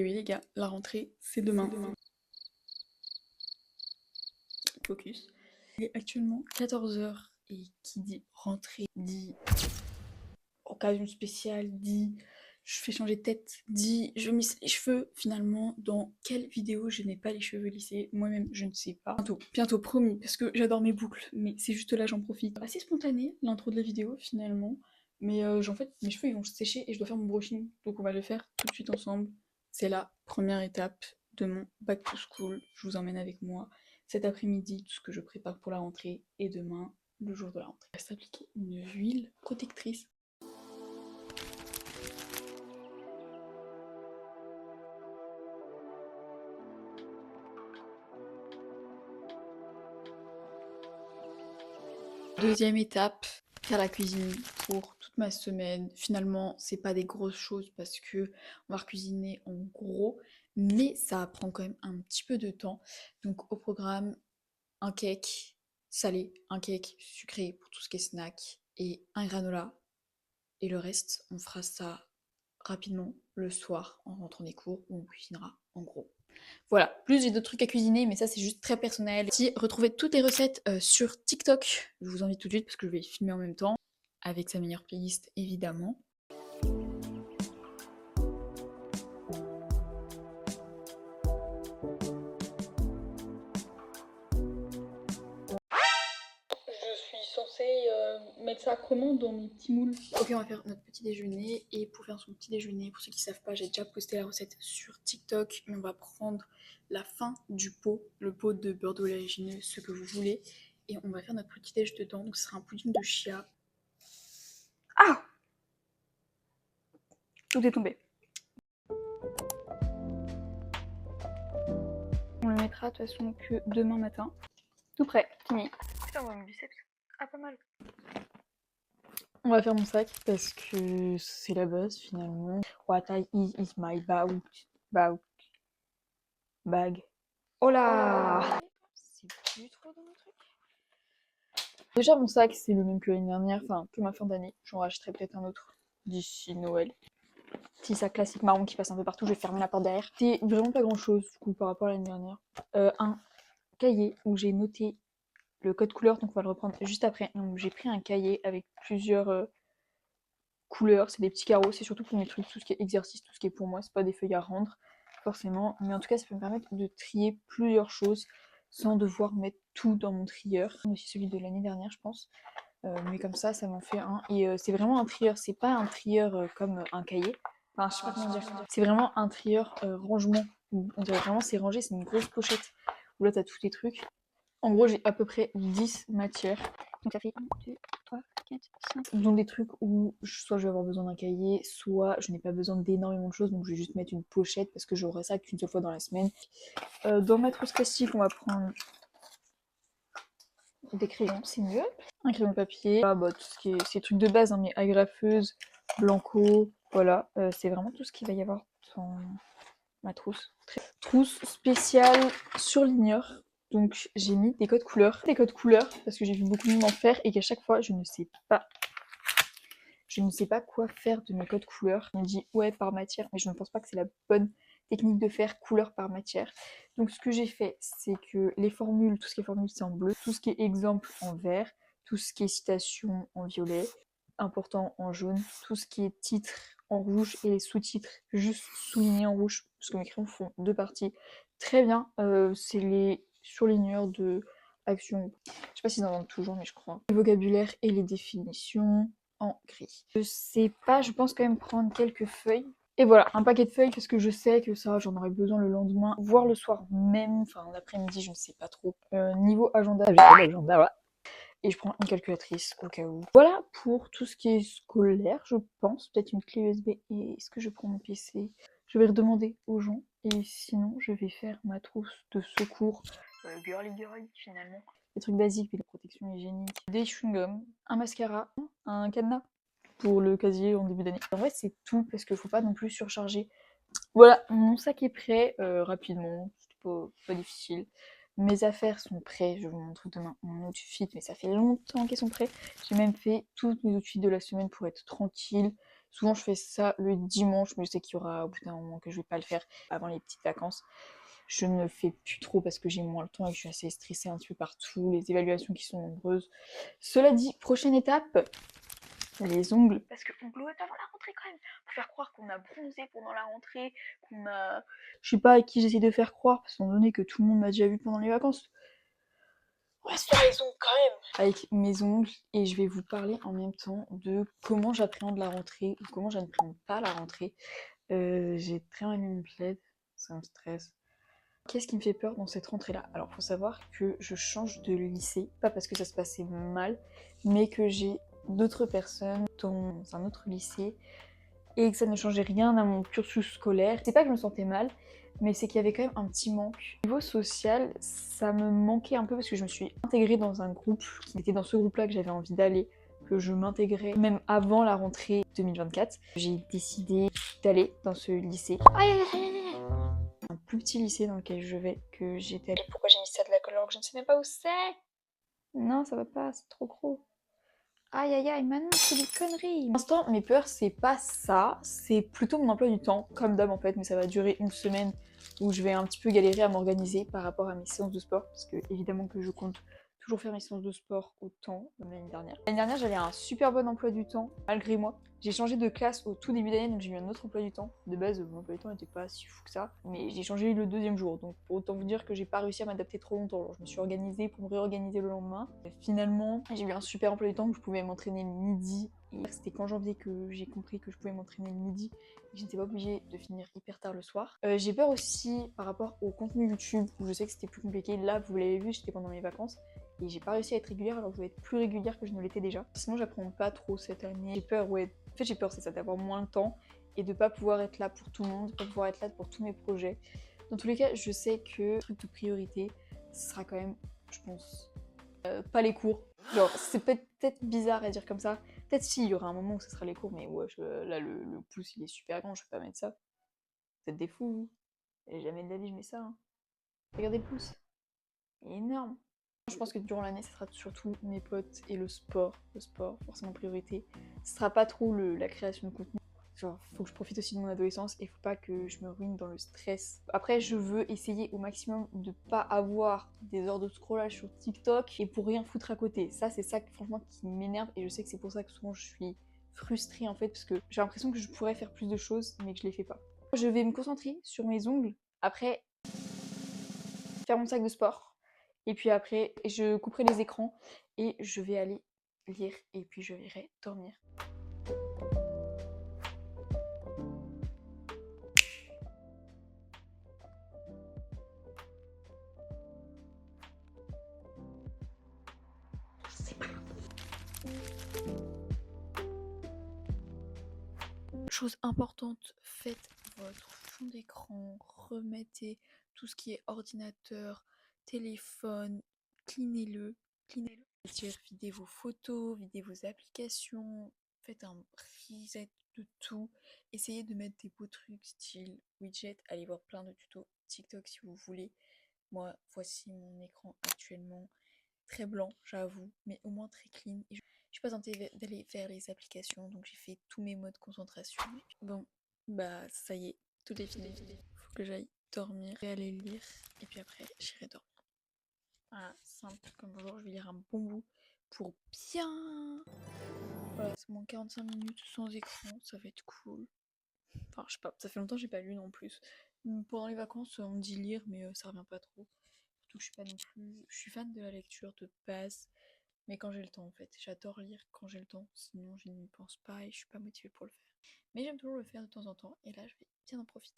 Oui, les gars, la rentrée, c'est demain. Focus. Il est actuellement 14 h et qui dit rentrée dit occasion spéciale, dit je fais changer de tête, dit je lisse les cheveux. Finalement, dans quelle vidéo je n'ai pas les cheveux lissés? Moi-même, je ne sais pas. Bientôt, promis, parce que j'adore mes boucles, mais c'est juste là, j'en profite. Assez spontané, l'intro de la vidéo, finalement. Mais en fait, mes cheveux, ils vont sécher et je dois faire mon brushing. Donc on va le faire tout de suite ensemble. C'est la première étape de mon back to school. Je vous emmène avec moi cet après-midi, tout ce que je prépare pour la rentrée. Et demain, le jour de la rentrée. Il va s'appliquer une huile protectrice. Deuxième étape, faire la cuisine pour toute ma semaine. Finalement, c'est pas des grosses choses parce que on va cuisiner en gros, mais ça prend quand même un petit peu de temps. Donc au programme, un cake salé, un cake sucré pour tout ce qui est snack et un granola. Et le reste, on fera ça rapidement le soir en rentrant des cours où on cuisinera en gros. Voilà, plus j'ai d'autres trucs à cuisiner, mais ça c'est juste très personnel. Si retrouvez toutes les recettes sur TikTok, je vous invite tout de suite parce que je vais filmer en même temps, avec sa meilleure playlist évidemment. Je suis censée mettre ça comment dans mes petits moules. Ok, on va faire notre petit déjeuner. Et pour faire son petit déjeuner, pour ceux qui ne savent pas, j'ai déjà posté la recette sur TikTok. Mais on va prendre la fin du pot, le pot de beurre d'oléagineux, ce que vous voulez. Et on va faire notre petit déj dedans. Donc ce sera un pudding de chia. Ah! Tout est tombé. On le mettra de toute façon que demain matin. Tout prêt, fini. Putain, on voit mon biceps. Ah, pas mal. On va faire mon sac parce que c'est la base finalement. What is my bag. Oh là! C'est plus trop dans mon truc. Déjà, mon sac, c'est le même que l'année dernière, enfin, que ma fin d'année. J'en rachèterai peut-être un autre d'ici Noël. Petit sac classique marron qui passe un peu partout, je vais fermer la porte derrière. C'est vraiment pas grand chose du coup par rapport à l'année dernière. Un cahier où j'ai noté le code couleur, donc on va le reprendre juste après. Donc j'ai pris un cahier avec plusieurs couleurs, c'est des petits carreaux, c'est surtout pour mes trucs, tout ce qui est exercice, tout ce qui est pour moi, c'est pas des feuilles à rendre forcément, mais en tout cas ça peut me permettre de trier plusieurs choses sans devoir mettre tout dans mon trieur. Aussi celui de l'année dernière je pense, mais comme ça m'en fait un, et c'est vraiment un trieur, c'est pas un trieur comme un cahier, enfin je sais pas comment dire, c'est vraiment un trieur rangement, on dirait vraiment c'est rangé, c'est une grosse pochette où là t'as tous tes trucs. En gros, j'ai à peu près 10 matières. Donc ça fait 1, 2, 3, 4, 5. Dont des trucs où soit je vais avoir besoin d'un cahier, soit je n'ai pas besoin d'énormément de choses, donc je vais juste mettre une pochette parce que j'aurai ça qu'une seule fois dans la semaine. Dans ma trousse classique, on va prendre des crayons, c'est mieux. Un crayon de papier, tout ce qui est ces trucs de base, hein, mais agrafeuse, blanco, voilà. C'est vraiment tout ce qu'il va y avoir dans ma trousse. Trousse spéciale surligneur. Donc j'ai mis des codes couleurs. Des codes couleurs parce que j'ai vu beaucoup de monde en faire et qu'à chaque fois je ne sais pas quoi faire de mes codes couleurs. On me dit ouais par matière, mais je ne pense pas que c'est la bonne technique de faire couleur par matière. Donc ce que j'ai fait, c'est que les formules, tout ce qui est formule c'est en bleu, tout ce qui est exemple en vert, tout ce qui est citation en violet, important en jaune, tout ce qui est titre en rouge et les sous-titres juste soulignés en rouge parce que mes crayons font deux parties. Très bien, c'est les surligneurs de action. Je sais pas s'ils en vendent toujours, mais je crois. Le vocabulaire et les définitions en gris. Je sais pas, je pense quand même prendre quelques feuilles. Et voilà, un paquet de feuilles parce que je sais que ça, j'en aurai besoin le lendemain, voire le soir même, enfin l'après-midi, je ne sais pas trop. Niveau agenda, j'ai pas d'agenda, voilà. Et je prends une calculatrice au cas où. Voilà pour tout ce qui est scolaire, je pense. Peut-être une clé USB. Et est-ce que je prends mon PC? Je vais redemander aux gens. Et sinon, je vais faire ma trousse de secours. Girly finalement. Des trucs basiques, mais de protection hygiénique. Des chewing-gums, un mascara, un cadenas pour le casier en début d'année. En vrai, c'est tout parce qu'il faut pas non plus surcharger. Voilà, mon sac est prêt rapidement, c'est pas difficile. Mes affaires sont prêtes, je vous montre demain mon outfit, mais ça fait longtemps qu'elles sont prêtes. J'ai même fait toutes mes outfits de la semaine pour être tranquille, Souvent je fais ça le dimanche, mais je sais qu'il y aura au bout d'un moment que je vais pas le faire avant les petites vacances. Je ne le fais plus trop parce que j'ai moins le temps et que je suis assez stressée un petit peu partout, les évaluations qui sont nombreuses. Cela dit, prochaine étape, les ongles. Parce qu'on glow-up avant la rentrée quand même. Pour faire croire qu'on a bronzé pendant la rentrée, qu'on a... Je sais pas à qui j'essaie de faire croire, parce qu'étant donné que tout le monde m'a déjà vu pendant les vacances. On va se faire les ongles quand même avec mes ongles, et je vais vous parler en même temps de comment j'appréhende la rentrée, ou comment j'appréhende pas la rentrée. J'ai très mal mis mon plaid, ça me stresse. Qu'est-ce qui me fait peur dans cette rentrée-là? Alors, faut savoir que je change de lycée, pas parce que ça se passait mal, mais que j'ai d'autres personnes dans un autre lycée et que ça ne changeait rien à mon cursus scolaire. C'est pas que je me sentais mal, mais c'est qu'il y avait quand même un petit manque. Niveau social, ça me manquait un peu parce que je me suis intégrée dans un groupe qui était dans ce groupe-là que j'avais envie d'aller, que je m'intégrais même avant la rentrée 2024. J'ai décidé d'aller dans ce lycée. Un plus petit lycée dans lequel je vais, que j'étais allée. Pourquoi j'ai mis ça de la couleur que je ne sais même pas où c'est? Non, ça va pas, c'est trop gros. Aïe aïe aïe, Manon, c'est des conneries. Pour l'instant, mes peurs, c'est pas ça, c'est plutôt mon emploi du temps, comme d'hab en fait, mais ça va durer une semaine où je vais un petit peu galérer à m'organiser par rapport à mes séances de sport, parce que évidemment que je compte toujours faire mes séances de sport autant comme l'année dernière. L'année dernière, j'avais un super bon emploi du temps, malgré moi. J'ai changé de classe au tout début d'année, donc j'ai eu un autre emploi du temps. De base, mon emploi du temps n'était pas si fou que ça, mais j'ai changé le deuxième jour, donc pour autant vous dire que j'ai pas réussi à m'adapter trop longtemps. Alors, je me suis organisée pour me réorganiser le lendemain. Et finalement, j'ai eu un super emploi du temps où je pouvais m'entraîner le midi. Et c'était qu'en janvier que j'ai compris que je pouvais m'entraîner le midi et que je n'étais pas obligée de finir hyper tard le soir. J'ai peur aussi par rapport au contenu YouTube, où je sais que c'était plus compliqué. Là, vous l'avez vu, j'étais pendant mes vacances. Et j'ai pas réussi à être régulière alors que je vais être plus régulière que je ne l'étais déjà. Sinon j'apprends pas trop cette année. J'ai peur, ouais. En fait j'ai peur, c'est ça, d'avoir moins de temps et de pas pouvoir être là pour tout le monde, de pas pouvoir être là pour tous mes projets. Dans tous les cas, je sais que le truc de priorité, ce sera quand même, je pense, pas les cours. Genre, c'est peut-être bizarre à dire comme ça. Peut-être si, il y aura un moment où ce sera les cours, mais ouais, là le pouce il est super grand, je vais pas mettre ça. Vous êtes des fous, vous. Et jamais de la vie je mets ça. Hein. Regardez le pouce. Il est énorme. Je pense que durant l'année, ce sera surtout mes potes et le sport. Le sport, forcément priorité. Ce sera pas trop la création de contenu. Genre, faut que je profite aussi de mon adolescence et faut pas que je me ruine dans le stress. Après, je veux essayer au maximum de pas avoir des heures de scrollage sur TikTok et pour rien foutre à côté. Ça, c'est ça franchement qui m'énerve et je sais que c'est pour ça que souvent je suis frustrée en fait parce que j'ai l'impression que je pourrais faire plus de choses mais que je les fais pas. Je vais me concentrer sur mes ongles. Après, faire mon sac de sport. Et puis après, je couperai les écrans et je vais aller lire et puis je irai dormir. Chose importante, faites votre fond d'écran, remettez tout ce qui est ordinateur, téléphone, cleanez-le. C'est-à-dire videz vos photos, videz vos applications, faites un reset de tout. Essayez de mettre des beaux trucs style widget, allez voir plein de tutos TikTok si vous voulez. Moi, voici mon écran actuellement. Très blanc, j'avoue, mais au moins très clean. Et je suis pas tentée d'aller vers les applications, donc j'ai fait tous mes modes concentration. Bon, bah ça y est, tout est fini. Faut que j'aille dormir et aller lire, et puis après j'irai dormir. Voilà, simple comme bonjour, je vais lire un bon bout pour bien... Voilà, c'est moins 45 minutes sans écran, ça va être cool. Enfin, je sais pas, ça fait longtemps que j'ai pas lu non plus. Pendant les vacances, on me dit lire, mais ça revient pas trop. Surtout que je suis pas non plus... Je suis fan de la lecture de base, mais quand j'ai le temps en fait. J'adore lire quand j'ai le temps, sinon je n'y pense pas et je suis pas motivée pour le faire. Mais j'aime toujours le faire de temps en temps, et là je vais bien en profiter.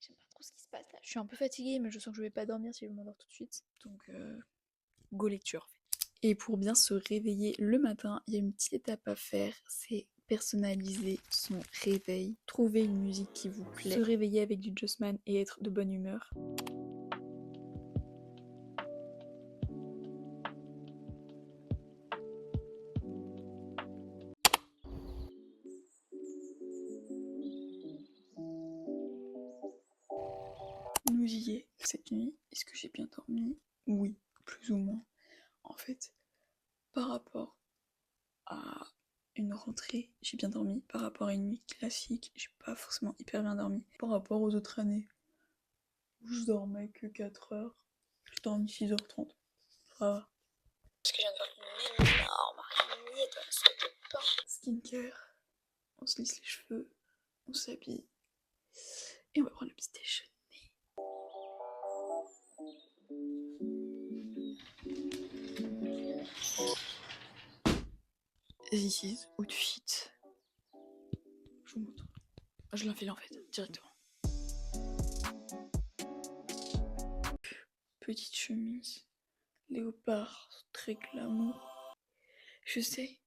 J'aime pas trop ce qui se passe là. Je suis un peu fatiguée, mais je sens que je vais pas dormir si je m'endors tout de suite. Donc, go lecture en fait. Et pour bien se réveiller le matin, il y a une petite étape à faire, c'est personnaliser son réveil. Trouver une musique qui vous plaît. Se réveiller avec du Jossman et être de bonne humeur. Nous y est cette nuit. Est-ce que j'ai bien dormi? Oui, plus ou moins. En fait, par rapport à une rentrée, j'ai bien dormi. Par rapport à une nuit classique, j'ai pas forcément hyper bien dormi. Par rapport aux autres années, où je dormais que 4 heures, j'ai dormi 6h30. Ça va. Parce que je viens de faire une énorme araignée dans la salle de bain. Skincare, on se lisse les cheveux, on s'habille et on va prendre le petit déjeuner. This is outfit. Je vous montre. Je l'infile en fait, directement. Petite chemise, léopard, très glamour. Je sais,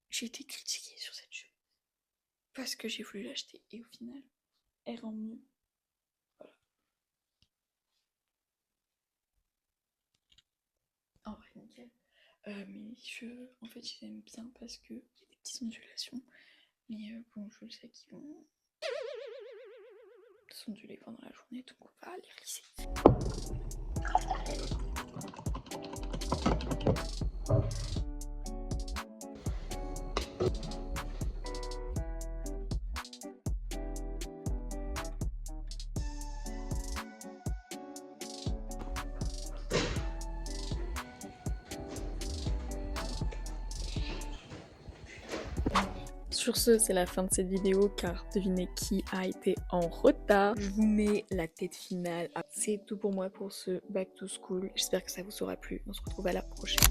j'ai été critiquée sur cette chemise parce que j'ai voulu l'acheter et au final, elle rend mieux. Voilà. En vrai, nickel. Mes cheveux, en fait, je les aime bien parce qu'il y a des petites ondulations. Mais bon, je sais qu'ils vont s'onduler pendant la journée, donc on va les lisser. Sur ce, c'est la fin de cette vidéo car devinez qui a été en retard. Je vous mets la tête finale. C'est tout pour moi pour ce back to school. J'espère que ça vous aura plu. On se retrouve à la prochaine.